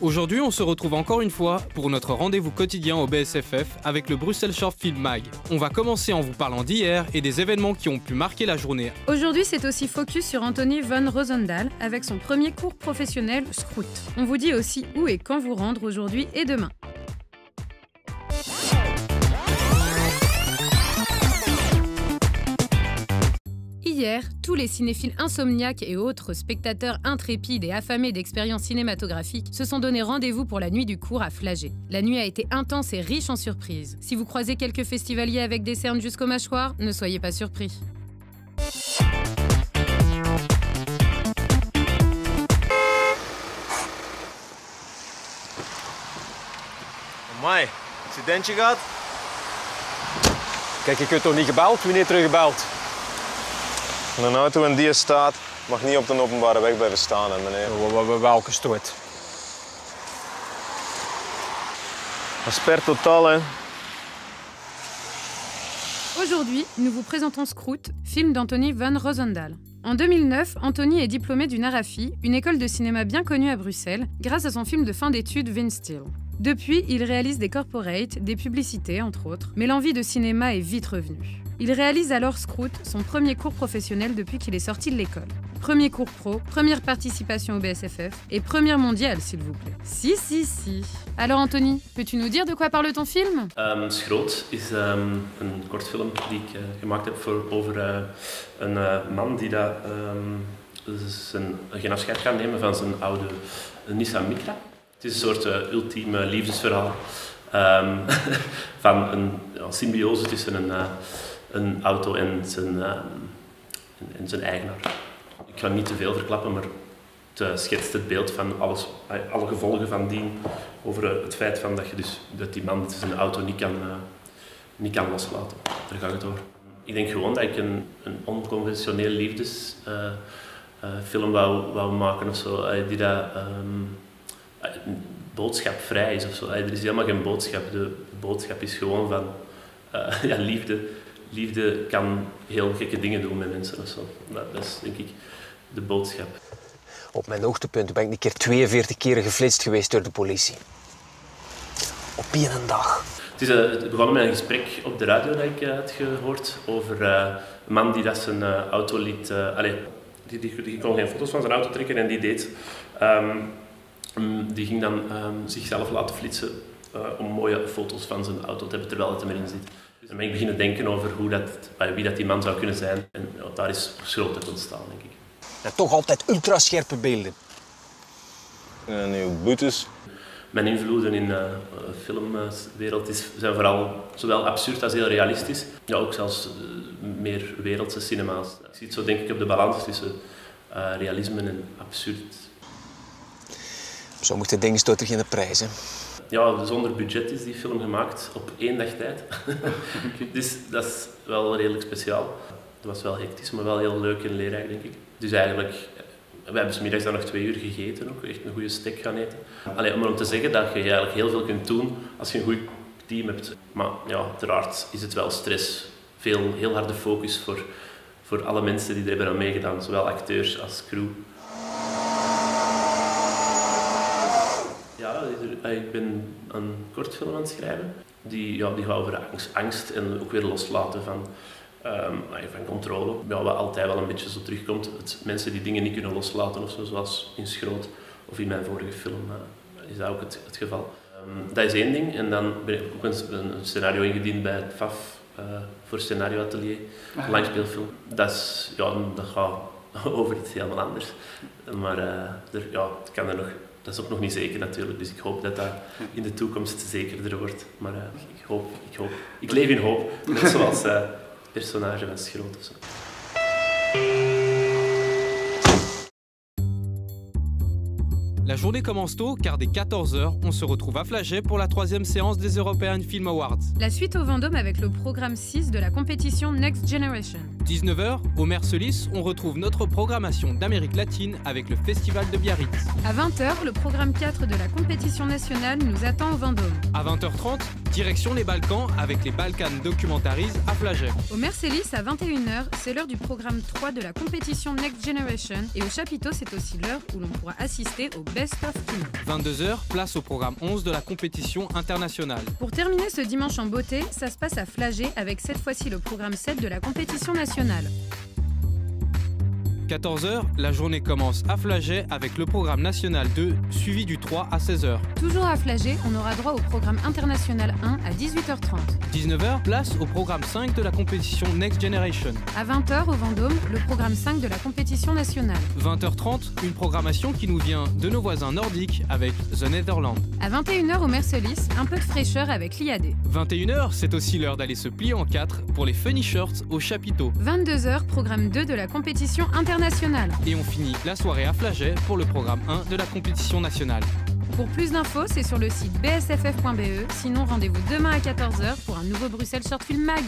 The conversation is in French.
Aujourd'hui, on se retrouve encore une fois pour notre rendez-vous quotidien au BSFF avec le Bruxelles Short Film Mag. On va commencer en vous parlant d'hier et des événements qui ont pu marquer la journée. Aujourd'hui, c'est aussi focus sur Anthony van Roosendaal avec son premier cours professionnel Scout. On vous dit aussi où et quand vous rendre aujourd'hui et demain. Hier, tous les cinéphiles insomniaques et autres spectateurs intrépides et affamés d'expériences cinématographiques se sont donné rendez-vous pour la nuit du cours à Flagey. La nuit a été intense et riche en surprises. Si vous croisez quelques festivaliers avec des cernes jusqu'aux mâchoires, ne soyez pas surpris. Amai, accidentje gehad? Kijk, je kunt toch niet gebeld? Wie niet teruggebeld? Een auto in die staat mag niet op de openbare weg blijven staan, hè, meneer. Welke stoot? Asper totaal, hè. Aujourd'hui, nous vous présentons Scout, film d'Anthony van Roosendaal. En 2009, Anthony est diplômé du NARAFI, une école de cinéma bien connue à Bruxelles, grâce à son film de fin d'études Windstill. Depuis, il réalise des corporates, des publicités, entre autres, mais l'envie de cinéma est vite revenue. Il réalise alors Scout, son premier cours professionnel depuis qu'il est sorti de l'école. Premier cours pro, première participation au BSFF et première mondiale, s'il vous plaît. Si. Alors Anthony, peux-tu nous dire de quoi parle ton film? Schroot is een kortfilm die ik gemaakt heb over een man die geen afscheid gaat nemen van zijn oude Nissan Micra. Het is een soort ultieme liefdesverhaal van een symbiose tussen een auto en zijn eigenaar. Ik ga niet te veel verklappen, maar het schetst het beeld van alle gevolgen van dien over het feit van dat die man zijn auto niet kan loslaten. Daar gaat het over. Ik denk gewoon dat ik een onconventioneel liefdesfilm wou maken of zo, die dat boodschapvrij is of zo. Er is helemaal geen boodschap. De boodschap is gewoon van liefde kan heel gekke dingen doen met mensen of zo. Dat is denk ik de boodschap. Op mijn hoogtepunt ben ik een keer 42 keer geflitst geweest door de politie. Op één dag. Het begon met een gesprek op de radio dat ik had gehoord over een man die dat zijn auto liet... Die kon geen foto's van zijn auto trekken en die deed... die ging dan zichzelf laten flitsen om mooie foto's van zijn auto te hebben terwijl het er in zit. Dus dan ben ik beginnen denken over wie dat die man zou kunnen zijn. En daar is Schroot uit ontstaan, denk ik. En toch altijd ultrascherpe beelden. En uw boetes? Mijn invloeden in de filmwereld zijn vooral zowel absurd als heel realistisch. Ja, ook zelfs meer wereldse cinema's. Ik zie het zo denk ik op de balans tussen realisme en absurd. Sommige dingen stoten geen prijs, hè? Ja, zonder budget is die film gemaakt op 1 dag tijd. Dus dat is wel redelijk speciaal. Het was wel hectisch, maar wel heel leuk en leerrijk, denk ik. Dus eigenlijk, we hebben 's middags dan nog 2 uur gegeten, ook echt een goede steak gaan eten. Om te zeggen dat je eigenlijk heel veel kunt doen als je een goed team hebt. Maar ja, uiteraard is het wel stress. Heel harde focus voor alle mensen die er hebben aan meegedaan, zowel acteurs als crew. Ja, ik ben een kortfilm aan het schrijven. Die gaat over angst en ook weer loslaten van controle. Ja, wat altijd wel een beetje zo terugkomt. Mensen die dingen niet kunnen loslaten of zo, zoals in Schroot of in mijn vorige film is dat ook het geval. Dat is één ding. En dan ben ik ook een scenario ingediend bij het FAF voor Scenario Atelier, een langspeelfilm. Dat gaat over iets helemaal anders. Maar het kan er nog. Dat is ook nog niet zeker natuurlijk, dus ik hoop dat dat in de toekomst zekerder wordt. Maar ik hoop. Ik leef in hoop, net zoals personage van Schroot of zo. La journée commence tôt car dès 14h, on se retrouve à Flagey pour la 3e séance des European Film Awards. La suite au Vendôme avec le programme 6 de la compétition Next Generation. 19h, au Mercelis, on retrouve notre programmation d'Amérique latine avec le Festival de Biarritz. À 20h, le programme 4 de la compétition nationale nous attend au Vendôme. À 20h30, Direction les Balkans avec les Balkan Documentaries à Flagey. Au Mercelis à 21h, c'est l'heure du programme 3 de la compétition Next Generation et au chapiteau, c'est aussi l'heure où l'on pourra assister au Best of Kino. 22h, place au programme 11 de la compétition internationale. Pour terminer ce dimanche en beauté, ça se passe à Flagey avec cette fois-ci le programme 7 de la compétition nationale. 14h, la journée commence à Flagey avec le programme national 2, suivi du 3 à 16h. Toujours à Flagey, on aura droit au programme international 1 à 18h30. 19h, place au programme 5 de la compétition Next Generation. À 20h, au Vendôme, le programme 5 de la compétition nationale. 20h30, une programmation qui nous vient de nos voisins nordiques avec The Netherlands. À 21h, au Mercelis, un peu de fraîcheur avec l'IAD. 21h, c'est aussi l'heure d'aller se plier en 4 pour les Funny Shirts au chapiteau. 22h, programme 2 de la compétition internationale. Et on finit la soirée à Flagey pour le programme 1 de la compétition nationale. Pour plus d'infos, c'est sur le site bsff.be. Sinon, rendez-vous demain à 14h pour un nouveau Bruxelles Short Film Mag.